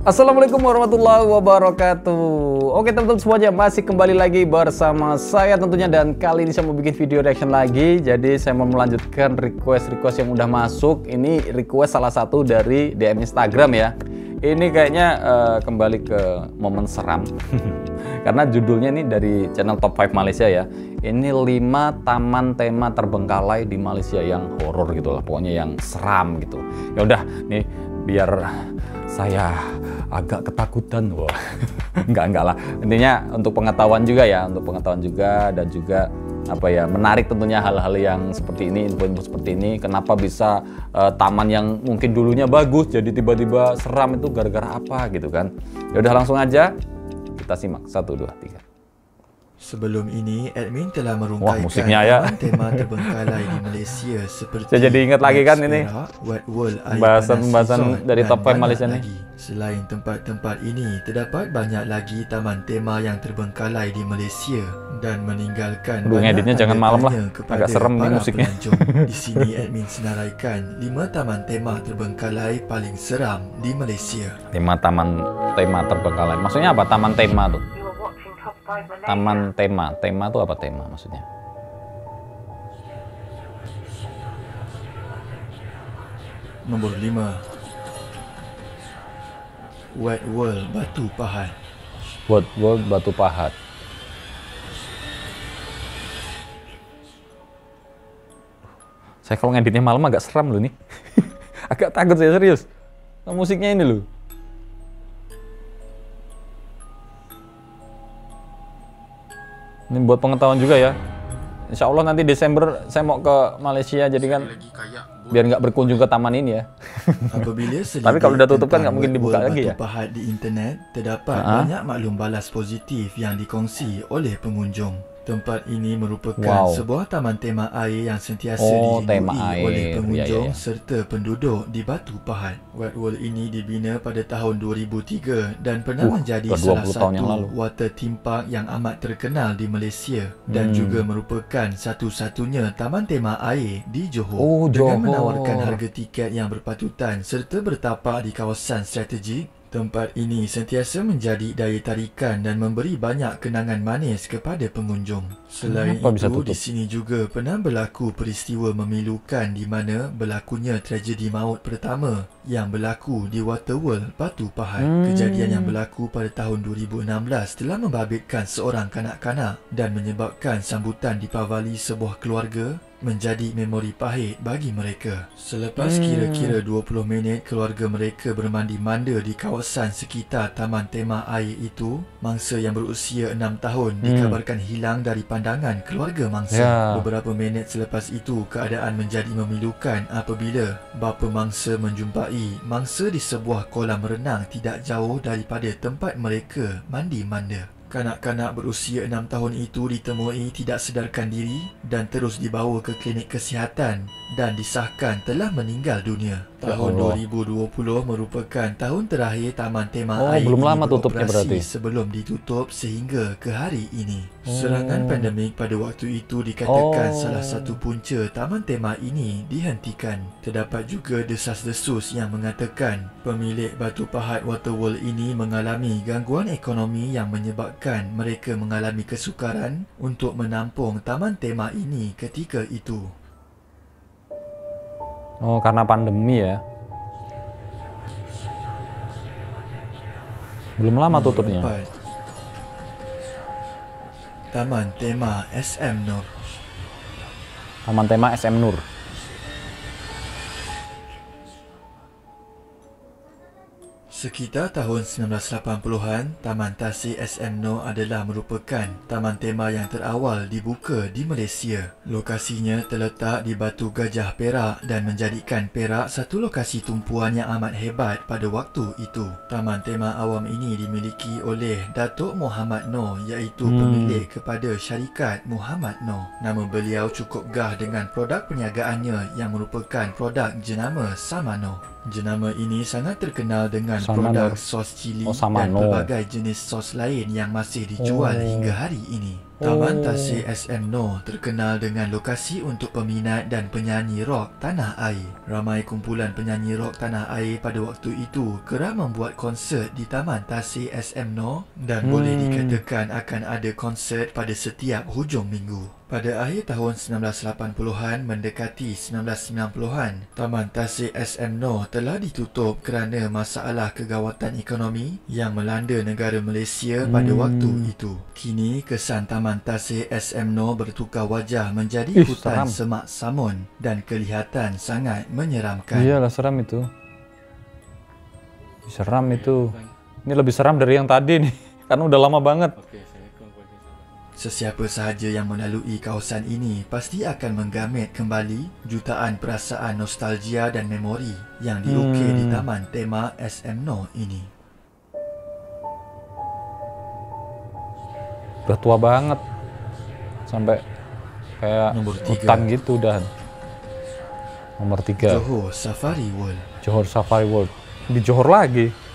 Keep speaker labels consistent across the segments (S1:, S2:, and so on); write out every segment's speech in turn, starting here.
S1: Assalamualaikum warahmatullahi wabarakatuh. Oke teman-teman semuanya, masih kembali lagi bersama saya tentunya, dan kali ini saya mau bikin video reaction lagi. Jadi saya mau melanjutkan request yang udah masuk. Ini request salah satu dari DM Instagram ya. Ini kayaknya kembali ke momen seram. Karena judulnya ini dari channel Top 5 Malaysia ya. Ini 5 taman tema terbengkalai di Malaysia yang horor gitu lah, pokoknya yang seram gitu. Ya udah nih, biar saya agak ketakutan. Wah. enggak lah, intinya untuk pengetahuan juga ya, dan juga apa ya, menarik tentunya hal-hal yang seperti ini, info-info seperti ini. Kenapa bisa taman yang mungkin dulunya bagus jadi tiba-tiba seram, itu gara-gara apa gitu kan. Ya udah langsung aja kita simak. 1, 2, 3.
S2: Sebelum ini, admin telah merungkaikan
S1: musiknya ya.
S2: tema terbengkalai di Malaysia seperti
S1: saya jadi ingat lagi kan ini
S2: Wet World,
S1: pembahasan dari Top 5 Malaysia nih.
S2: Selain tempat-tempat ini, terdapat banyak lagi taman tema yang terbengkalai di Malaysia dan meninggalkan banyak
S1: editnya jangan malam lah, agak serem nih musiknya.
S2: Di sini admin senaraikan 5 taman tema terbengkalai paling seram di Malaysia.
S1: 5 taman tema terbengkalai. Maksudnya apa taman tema tuh? Taman tema itu apa tema maksudnya?
S2: Nombor 5, Wet World Batu Pahat.
S1: Wet World Batu Pahat. Saya kalau ngeditnya malam agak seram loh nih. Agak takut saya, serius. Musiknya ini loh. Ini buat pengetahuan juga ya. Insya Allah nanti Desember saya mau ke Malaysia, jadi kan biar nggak berkunjung ke taman ini ya. Tapi kalau udah tutup kan nggak mungkin dibuka lagi ya.
S2: Pahat di internet terdapat banyak maklum balas positif yang dikongsi oleh pengunjung. Tempat ini merupakan sebuah taman tema air yang sentiasa dilindungi oleh pengunjung serta penduduk di Batu Pahat. Wet World ini dibina pada tahun 2003 dan pernah menjadi salah satu water theme park yang amat terkenal di Malaysia dan juga merupakan satu-satunya taman tema air di Johor. Dengan menawarkan harga tiket yang berpatutan serta bertapak di kawasan strategik, tempat ini sentiasa menjadi daya tarikan dan memberi banyak kenangan manis kepada pengunjung. Selain itu, di sini juga pernah berlaku peristiwa memilukan di mana berlakunya tragedi maut pertama yang berlaku di Waterworld Batu Pahat. Kejadian yang berlaku pada tahun 2016 telah membabitkan seorang kanak-kanak dan menyebabkan sambutan di Pavali sebuah keluarga menjadi memori pahit bagi mereka. Selepas kira-kira 20 minit keluarga mereka bermandi-manda di kawasan sekitar taman tema air itu, mangsa yang berusia 6 tahun dikabarkan hilang dari pandangan keluarga mangsa. Beberapa minit selepas itu, keadaan menjadi memilukan apabila bapa mangsa menjumpai mangsa di sebuah kolam renang tidak jauh daripada tempat mereka mandi-manda. Kanak-kanak berusia 6 tahun itu ditemui tidak sedarkan diri dan terus dibawa ke klinik kesihatan dan disahkan telah meninggal dunia. Tahun 2020 merupakan tahun terakhir taman tema air
S1: belum lama
S2: ini
S1: tutupnya berarti.
S2: sebelum ditutup sehingga ke hari ini. Serangan pandemik pada waktu itu dikatakan salah satu punca taman tema ini dihentikan. Terdapat juga desas-desus yang mengatakan pemilik Batu Pahat Waterworld ini mengalami gangguan ekonomi yang menyebabkan mereka mengalami kesukaran untuk menampung taman tema ini ketika itu.
S1: Karena pandemi ya. Belum lama tutupnya.
S2: Taman tema SM Nur.
S1: Taman tema SM Nur.
S2: Sekitar tahun 1980-an, Taman Tasik SM Nur adalah merupakan taman tema yang terawal dibuka di Malaysia. Lokasinya terletak di Batu Gajah Perak dan menjadikan Perak satu lokasi tumpuan yang amat hebat pada waktu itu. Taman tema awam ini dimiliki oleh Datuk Muhammad Noor, iaitu pemilik kepada syarikat Muhammad Noor. Nama beliau cukup gah dengan produk perniagaannya yang merupakan produk jenama Samano. Jenama ini sangat terkenal dengan produk sos cili dan pelbagai jenis sos lain yang masih dijual hingga hari ini. Taman Tasik SM Noh terkenal dengan lokasi untuk peminat dan penyanyi rock tanah air. Ramai kumpulan penyanyi rock tanah air pada waktu itu kerap membuat konsert di Taman Tasik SM Noh dan boleh dikatakan akan ada konsert pada setiap hujung minggu. Pada akhir tahun 1980-an mendekati 1990-an, Taman Tasik SM Noh telah ditutup kerana masalah kegawatan ekonomi yang melanda negara Malaysia pada waktu itu. Kini kesan Taman Tasik SM Noh bertukar wajah menjadi hutan semak samun dan kelihatan sangat menyeramkan.
S1: Iyalah, seram itu. Seram itu. Ini lebih seram dari yang tadi nih, karena udah lama banget.
S2: Sesiapa sahaja yang melalui kawasan ini pasti akan menggamit kembali jutaan perasaan nostalgia dan memori yang diukir di Taman Tema SM Noh ini.
S1: Udah tua banget, sampai kayak hutan gitu udah. Nomor 3,
S2: Johor Safari World.
S1: Johor Safari World. Di Johor lagi.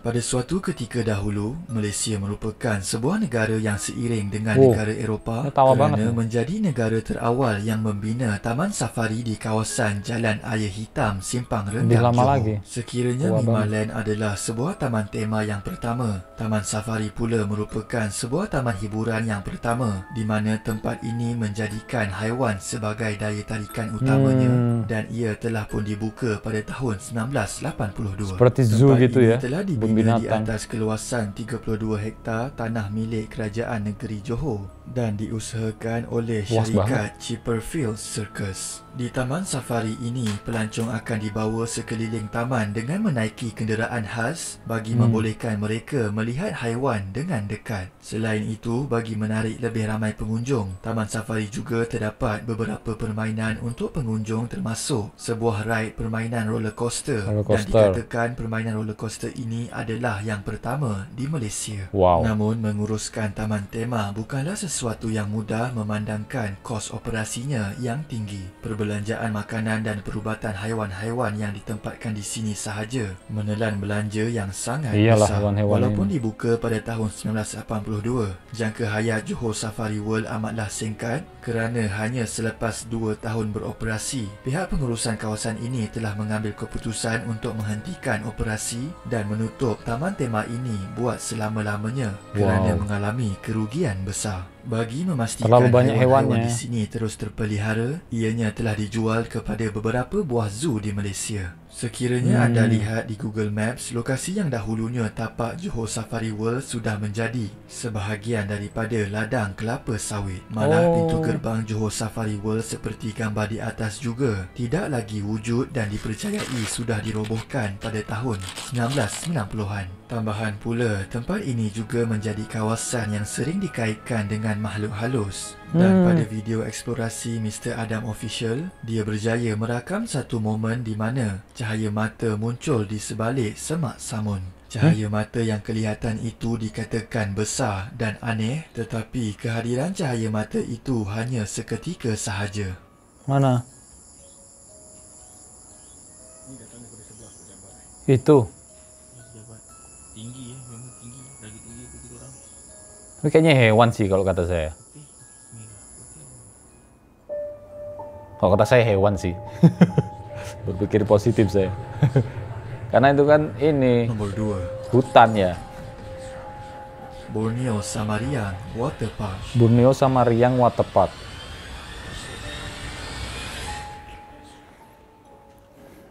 S2: Pada suatu ketika dahulu, Malaysia merupakan sebuah negara yang seiring dengan negara Eropah kerana menjadi negara terawal yang membina taman safari di kawasan Jalan Air Hitam, Simpang Rendang, Johor. Sekiranya Mimaland adalah sebuah taman tema yang pertama, Taman Safari pula merupakan sebuah taman hiburan yang pertama di mana tempat ini menjadikan haiwan sebagai daya tarikan utamanya dan ia telah pun dibuka pada tahun 1982.
S1: Seperti zoo gitu ya.
S2: Telah di atas keluasan 32 hektar tanah milik Kerajaan Negeri Johor dan diusahakan oleh syarikat Chipperfield Circus. Di Taman Safari ini, pelancong akan dibawa sekeliling taman dengan menaiki kenderaan khas bagi membolehkan mereka melihat haiwan dengan dekat. Selain itu, bagi menarik lebih ramai pengunjung, Taman Safari juga terdapat beberapa permainan untuk pengunjung termasuk sebuah ride permainan roller coaster. Dan dikatakan permainan roller coaster ini adalah yang pertama di Malaysia. Namun, menguruskan taman tema bukanlah sesuatu yang mudah memandangkan kos operasinya yang tinggi. Perbelanjaan makanan dan perubatan haiwan-haiwan yang ditempatkan di sini sahaja menelan belanja yang sangat besar. Walaupun dibuka pada tahun 1982, jangka hayat Johor Safari World amatlah singkat kerana hanya selepas 2 tahun beroperasi, pihak pengurusan kawasan ini telah mengambil keputusan untuk menghentikan operasi dan menutup taman tema ini buat selama-lamanya kerana mengalami kerugian besar. Bagi memastikan haiwan-haiwan di sini terus terpelihara, ianya telah dijual kepada beberapa buah zoo di Malaysia. Sekiranya anda lihat di Google Maps, lokasi yang dahulunya tapak Johor Safari World sudah menjadi sebahagian daripada ladang kelapa sawit. Malah pintu gerbang Johor Safari World seperti gambar di atas juga tidak lagi wujud dan dipercayai sudah dirobohkan pada tahun 1990-an. Tambahan pula, tempat ini juga menjadi kawasan yang sering dikaitkan dengan makhluk halus. Dan pada video eksplorasi Mr. Adam Official, dia berjaya merakam satu momen di mana cahaya mata muncul di sebalik semak samun. Cahaya mata yang kelihatan itu dikatakan besar dan aneh, tetapi kehadiran cahaya mata itu hanya seketika sahaja.
S1: Mana? Itu.
S3: Tinggi ya, memang tinggi, lagi tinggi begitu orang.
S1: Ini kayaknya hewan sih kalau kata saya. Kalau kata saya hewan sih. Berpikir positif saya. Karena itu kan ini
S2: Nomor 2,
S1: hutan ya.
S2: Borneo Samariang Waterpark.
S1: Borneo Samariang Waterpark.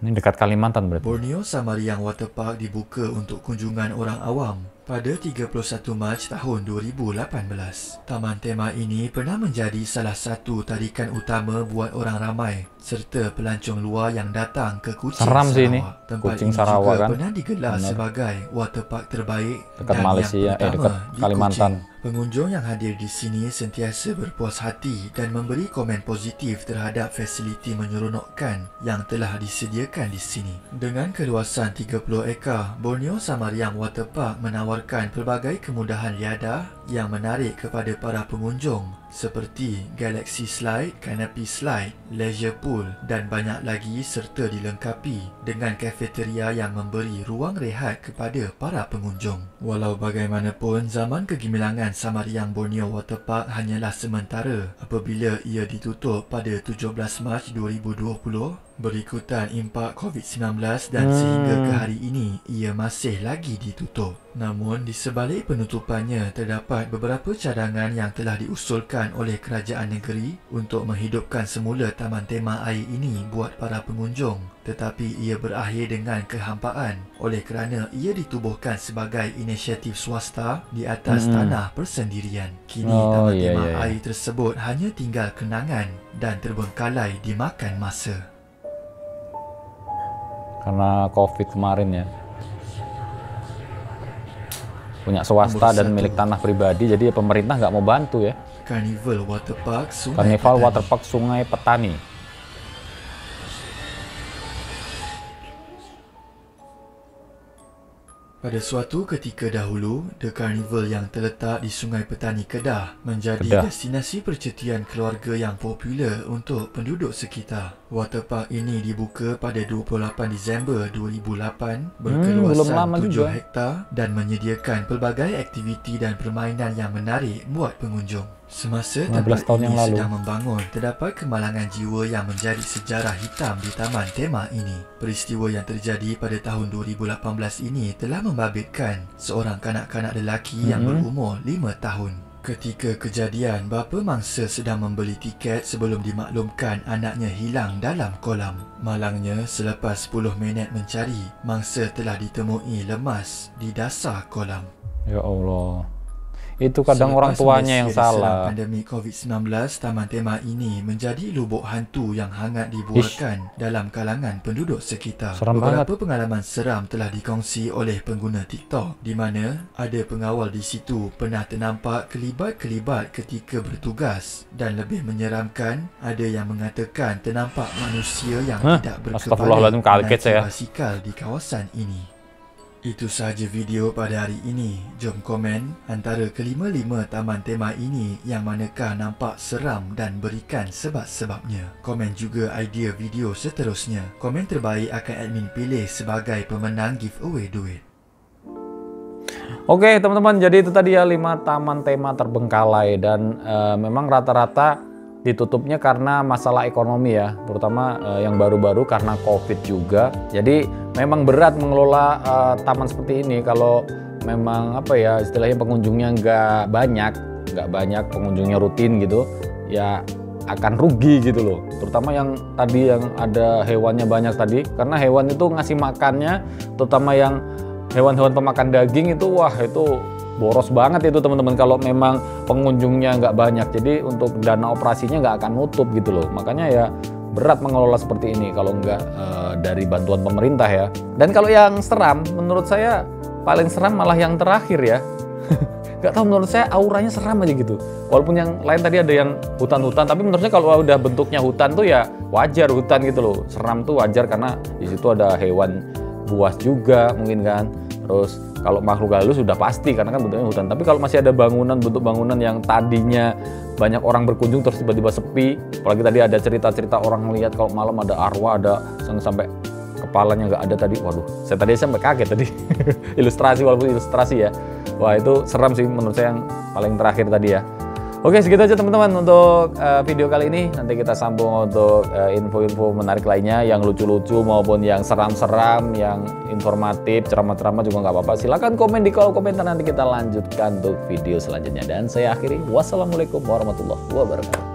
S1: Ini dekat Kalimantan berarti.
S2: Borneo Samariang Waterpark dibuka untuk kunjungan orang awam pada 31 Mac tahun 2018. Taman tema ini pernah menjadi salah satu tarikan utama buat orang ramai serta pelancong luar yang datang ke Kuching
S1: Sarawak.
S2: Ini. Tempat
S1: Kuching
S2: ini
S1: Sarawak
S2: juga
S1: kan?
S2: pernah digelar sebagai waterpark terbaik
S1: Dekat
S2: dan
S1: Malaysia,
S2: yang pertama
S1: dekat
S2: di
S1: Kalimantan.
S2: Kuching. Pengunjung yang hadir di sini sentiasa berpuas hati dan memberi komen positif terhadap fasiliti menyeronokkan yang telah disediakan di sini. Dengan keluasan 30 ekar, Borneo Samariang Waterpark menawarkan pelbagai kemudahan riadah yang menarik kepada para pengunjung seperti Galaxy Slide, Canopy Slide, Leisure Pool dan banyak lagi, serta dilengkapi dengan kafeteria yang memberi ruang rehat kepada para pengunjung. Walau bagaimanapun, zaman kegemilangan Samariang Borneo Waterpark hanyalah sementara apabila ia ditutup pada 17 Mac 2020 berikutan impak COVID-19 dan sehingga ke hari ini ia masih lagi ditutup. Namun di sebalik penutupannya terdapat beberapa cadangan yang telah diusulkan oleh kerajaan negeri untuk menghidupkan semula taman tema air ini buat para pengunjung, tetapi ia berakhir dengan kehampaan oleh kerana ia ditubuhkan sebagai inisiatif swasta di atas tanah persendirian. Kini taman tema air tersebut hanya tinggal kenangan dan terbengkalai dimakan masa.
S1: Karena COVID kemarin ya, punya swasta dan milik tanah pribadi, jadi pemerintah nggak mau bantu ya.
S2: Carnival Waterpark Sungai
S1: Carnival
S2: Petani.
S1: Waterpark Sungai Petani.
S2: Pada suatu ketika dahulu, The Carnival yang terletak di Sungai Petani Kedah menjadi destinasi percutian keluarga yang popular untuk penduduk sekitar. Waterpark ini dibuka pada 28 Disember 2008 berkeluasan 7 hektar dan menyediakan pelbagai aktiviti dan permainan yang menarik buat pengunjung. Semasa tempat ini sedang membangun, terdapat kemalangan jiwa yang menjadi sejarah hitam di taman tema ini. Peristiwa yang terjadi pada tahun 2018 ini telah membabitkan seorang kanak-kanak lelaki yang berumur 5 tahun. Ketika kejadian, bapa mangsa sedang membeli tiket sebelum dimaklumkan anaknya hilang dalam kolam. Malangnya, selepas 10 minit mencari, mangsa telah ditemui lemas di dasar kolam.
S1: Ya Allah. Itu kadang orang tuanya yang salah.
S2: Pandemik COVID-19, taman tema ini menjadi lubuk hantu yang hangat dibuatkan dalam kalangan penduduk sekitar. Beberapa pengalaman seram telah dikongsi oleh pengguna TikTok, di mana ada pengawal di situ pernah ternampak kelibat-kelibat ketika bertugas, dan lebih menyeramkan, ada yang mengatakan ternampak manusia yang tidak berkepala menaiki basikal di kawasan ini. Itu sahaja video pada hari ini. Jom komen antara kelima-lima taman tema ini yang manakah nampak seram dan berikan sebab-sebabnya. Komen juga idea video seterusnya. Komen terbaik akan admin pilih sebagai pemenang giveaway duit.
S1: Oke teman-teman, jadi itu tadi ya 5 taman tema terbengkalai dan memang rata-rata ditutupnya karena masalah ekonomi ya, terutama yang baru-baru karena COVID juga. Jadi memang berat mengelola taman seperti ini kalau memang apa ya, istilahnya pengunjungnya nggak banyak pengunjungnya rutin gitu ya, akan rugi gitu loh. Terutama yang tadi yang ada hewannya banyak tadi, karena hewan itu ngasih makannya, terutama yang hewan-hewan pemakan daging itu, wah itu boros banget itu teman-teman kalau memang pengunjungnya nggak banyak. Jadi untuk dana operasinya nggak akan nutup gitu loh. Makanya ya berat mengelola seperti ini kalau nggak dari bantuan pemerintah ya. Dan kalau yang seram, menurut saya paling seram malah yang terakhir ya. Nggak tahu, menurut saya auranya seram aja gitu. Walaupun yang lain tadi ada yang hutan-hutan, tapi menurut saya kalau udah bentuknya hutan tuh ya wajar hutan gitu loh. Seram tuh wajar karena di situ ada hewan buas juga mungkin kan. Terus kalau makhluk halus sudah pasti karena kan bentuknya hutan. Tapi kalau masih ada bangunan, bentuk bangunan yang tadinya banyak orang berkunjung terus tiba-tiba sepi, apalagi tadi ada cerita-cerita orang melihat kalau malam ada arwah, ada sampai kepalanya nggak ada tadi. Waduh, saya tadi sampai kaget tadi. Ilustrasi, walaupun ilustrasi ya. Wah itu seram sih menurut saya yang paling terakhir tadi ya. Oke, segitu aja teman-teman untuk video kali ini. Nanti kita sambung untuk info-info menarik lainnya, yang lucu-lucu maupun yang seram-seram, yang informatif, ceramah-ceramah juga nggak apa-apa. Silahkan komen di kolom komentar, nanti kita lanjutkan untuk video selanjutnya. Dan saya akhiri, wassalamualaikum warahmatullahi wabarakatuh.